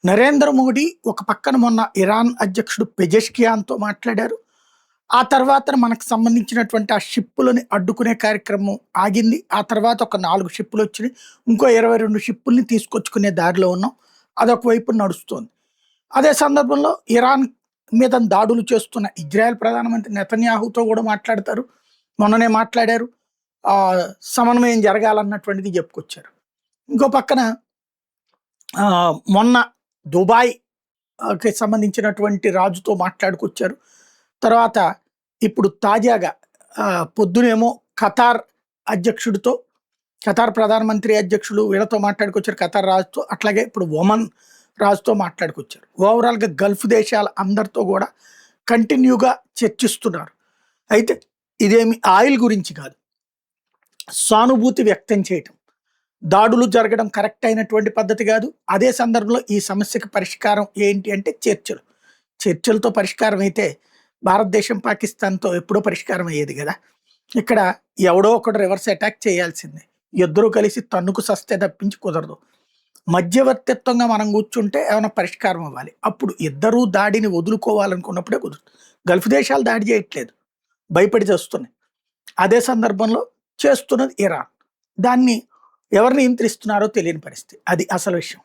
నరేంద్ర మోడీ ఒక పక్కన మొన్న ఇరాన్ అధ్యక్షుడు పెజెష్కియాన్‌తో మాట్లాడారు. ఆ తర్వాత మనకు సంబంధించినటువంటి ఆ షిప్పులని అడ్డుకునే కార్యక్రమం ఆగింది. ఆ తర్వాత ఒక 4 షిప్పులొచ్చినాయి. ఇంకో 22 షిప్పుల్ని తీసుకొచ్చుకునే దారిలో ఉన్నాం. అదొక వైపు నడుస్తోంది. అదే సందర్భంలో ఇరాన్ మీద దాడులు చేస్తున్న ఇజ్రాయెల్ ప్రధానమంత్రి నెతన్యాహుతో కూడా మాట్లాడతారు. మొన్ననే మాట్లాడారు. సమన్వయం జరగాలన్నటువంటిది చెప్పుకొచ్చారు. ఇంకో పక్కన మొన్న దుబాయ్ కి సంబంధించినటువంటి రాజుతో మాట్లాడుకొచ్చారు. తర్వాత ఇప్పుడు తాజాగా పొద్దునేమో ఖతార్ అధ్యక్షుడితో, ఖతార్ ప్రధానమంత్రి అధ్యక్షులు వీళ్ళతో మాట్లాడుకొచ్చారు ఖతార్ రాజుతో. అట్లాగే ఇప్పుడు ఒమన్ రాజుతో మాట్లాడుకొచ్చారు. ఓవరాల్‌గా గల్ఫ్ దేశాల అందరితో కూడా కంటిన్యూగా చర్చిస్తున్నారు. అయితే ఇదేమి ఆయిల్ గురించి కాదు. సానుభూతి వ్యక్తం చేయటం. దాడులు జరగడం కరెక్ట్ అయినటువంటి పద్ధతి కాదు. అదే సందర్భంలో ఈ సమస్యకి పరిష్కారం ఏంటి అంటే చర్చలు. చర్చలతో పరిష్కారం అయితే భారతదేశం పాకిస్తాన్‌తో ఎప్పుడో పరిష్కారం అయ్యేది గదా! ఇక్కడ ఎవడో ఒకడు రివర్స్ అటాక్ చేయాల్సిందే. ఇద్దరూ కలిసి తన్నుకు సస్తే తప్పించి కుదరదు. మధ్యవర్తిత్వంగా మనం కూర్చుంటే ఏమైనా పరిష్కారం అవ్వాలి. అప్పుడు ఇద్దరూ దాడిని వదులుకోవాలనుకున్నప్పుడే కుదురుతుంది. గల్ఫ్ దేశాలు దాడి చేయట్లేదు. భయపడి చస్తున్నాయి. అదే సందర్భంలో చేస్తున్నది ఇరాన్. దాన్ని ఎవరు నియంత్రిస్తున్నారో తెలియని పరిస్థితి. అది అసలు విషయం.